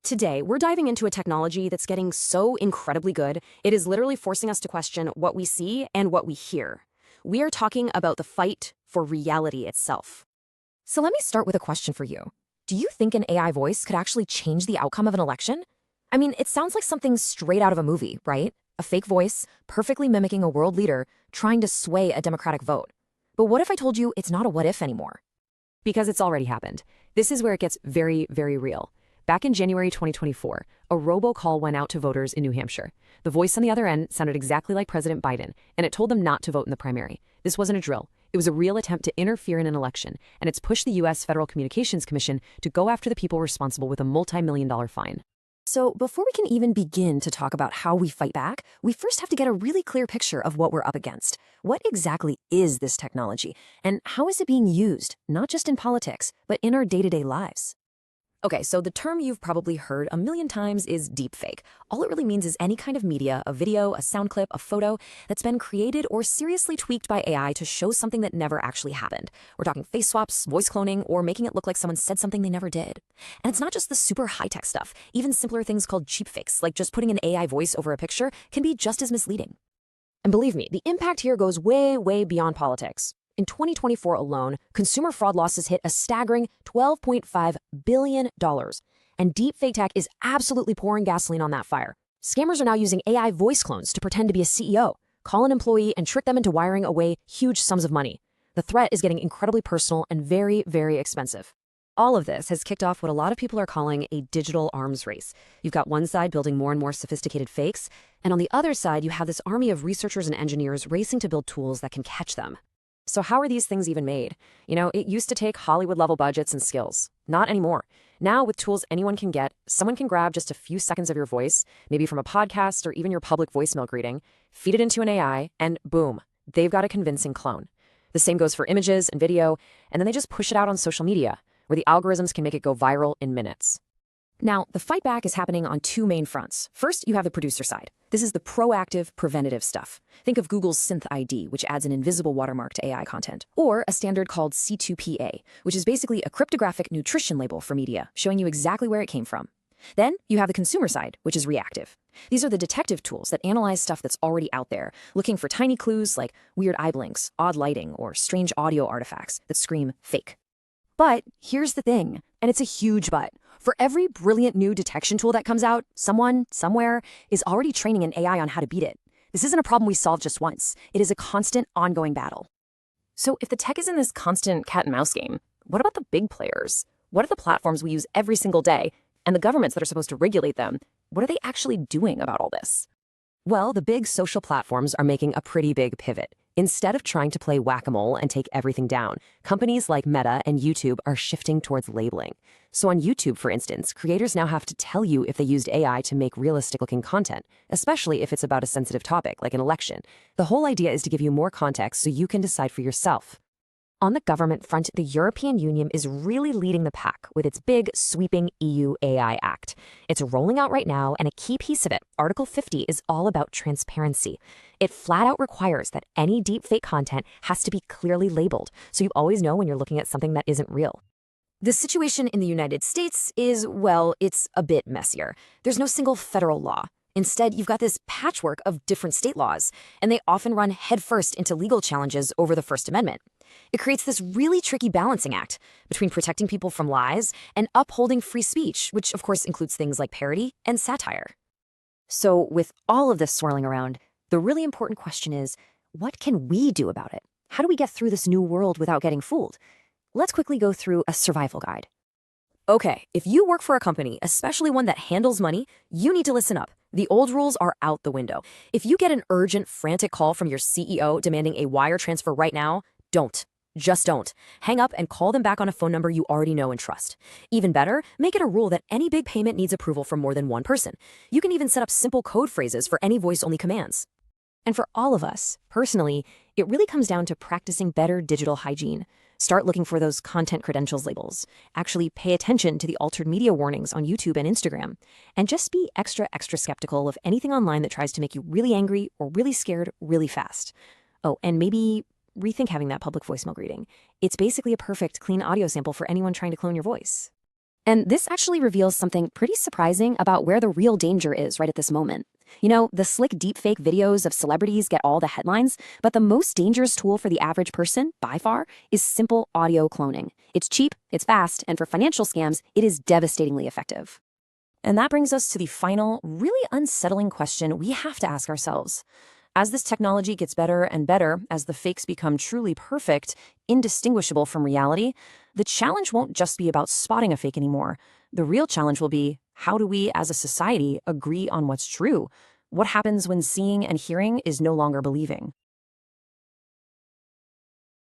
Today, we're diving into a technology that's getting so incredibly good, it is literally forcing us to question what we see and what we hear. We are talking about the fight for reality itself. So let me start with a question for you. Do you think an AI voice could actually change the outcome of an election? I mean, it sounds like something straight out of a movie, right? A fake voice, perfectly mimicking a world leader, trying to sway a democratic vote. But what if I told you it's not a what if anymore? Because it's already happened. This is where it gets very, very real. Back in January 2024, a robocall went out to voters in New Hampshire. The voice on the other end sounded exactly like President Biden, and it told them not to vote in the primary. This wasn't a drill. It was a real attempt to interfere in an election, and it's pushed the U.S. Federal Communications Commission to go after the people responsible with a multi-million-dollar fine. So before we can even begin to talk about how we fight back, we first have to get a really clear picture of what we're up against. What exactly is this technology, and how is it being used, not just in politics, but in our day-to-day lives? Okay, so the term you've probably heard a million times is deepfake. All it really means is any kind of media, a video, a sound clip, a photo, that's been created or seriously tweaked by AI to show something that never actually happened. We're talking face swaps, voice cloning, or making it look like someone said something they never did. And it's not just the super high-tech stuff. Even simpler things called cheapfakes, like just putting an AI voice over a picture, can be just as misleading. And believe me, the impact here goes way, way beyond politics. In 2024 alone, consumer fraud losses hit a staggering $12.5 billion. And deepfake tech is absolutely pouring gasoline on that fire. Scammers are now using AI voice clones to pretend to be a CEO, call an employee, and trick them into wiring away huge sums of money. The threat is getting incredibly personal and very, very expensive. All of this has kicked off what a lot of people are calling a digital arms race. You've got one side building more and more sophisticated fakes, and on the other side, you have this army of researchers and engineers racing to build tools that can catch them. So how are these things even made? You know, it used to take Hollywood-level budgets and skills. Not anymore. Now, with tools anyone can get, someone can grab just a few seconds of your voice, maybe from a podcast or even your public voicemail greeting, feed it into an AI, and boom, they've got a convincing clone. The same goes for images and video, and then they just push it out on social media, where the algorithms can make it go viral in minutes. Now, the fight back is happening on two main fronts. First, you have the producer side. This is the proactive, preventative stuff. Think of Google's Synth ID, which adds an invisible watermark to AI content, or a standard called C2PA, which is basically a cryptographic nutrition label for media, showing you exactly where it came from. Then you have the consumer side, which is reactive. These are the detective tools that analyze stuff that's already out there, looking for tiny clues like weird eye blinks, odd lighting, or strange audio artifacts that scream fake. But here's the thing, and it's a huge but. For every brilliant new detection tool that comes out, someone, somewhere, is already training an AI on how to beat it. This isn't a problem we solve just once. It is a constant, ongoing battle. So if the tech is in this constant cat-and-mouse game, what about the big players? What are the platforms we use every single day? And the governments that are supposed to regulate them, what are they actually doing about all this? Well, the big social platforms are making a pretty big pivot. Instead of trying to play whack-a-mole and take everything down, companies like Meta and YouTube are shifting towards labeling. So on YouTube, for instance, creators now have to tell you if they used AI to make realistic-looking content, especially if it's about a sensitive topic like an election. The whole idea is to give you more context so you can decide for yourself. On the government front, the European Union is really leading the pack with its big, sweeping EU AI Act. It's rolling out right now, and a key piece of it, Article 50, is all about transparency. It flat out requires that any deepfake content has to be clearly labeled, so you always know when you're looking at something that isn't real. The situation in the United States is, well, it's a bit messier. There's no single federal law. Instead, you've got this patchwork of different state laws, and they often run headfirst into legal challenges over the First Amendment. It creates this really tricky balancing act between protecting people from lies and upholding free speech, which of course includes things like parody and satire. So with all of this swirling around, the really important question is, what can we do about it? How do we get through this new world without getting fooled? Let's quickly go through a survival guide. Okay, if you work for a company, especially one that handles money, you need to listen up. The old rules are out the window. If you get an urgent, frantic call from your CEO demanding a wire transfer right now, don't. Just don't. Hang up and call them back on a phone number you already know and trust. Even better, make it a rule that any big payment needs approval from more than one person. You can even set up simple code phrases for any voice-only commands. And for all of us, personally, it really comes down to practicing better digital hygiene. Start looking for those content credentials labels. Actually pay attention to the altered media warnings on YouTube and Instagram. And just be extra skeptical of anything online that tries to make you really angry or really scared really fast. Oh, and maybe rethink having that public voicemail greeting. It's basically a perfect, clean audio sample for anyone trying to clone your voice. And this actually reveals something pretty surprising about where the real danger is right at this moment. You know, the slick deepfake videos of celebrities get all the headlines, but the most dangerous tool for the average person, by far, is simple audio cloning. It's cheap, it's fast, and for financial scams, it is devastatingly effective. And that brings us to the final, really unsettling question we have to ask ourselves. As this technology gets better and better, as the fakes become truly perfect, indistinguishable from reality, the challenge won't just be about spotting a fake anymore. The real challenge will be, how do we as a society agree on what's true? What happens when seeing and hearing is no longer believing?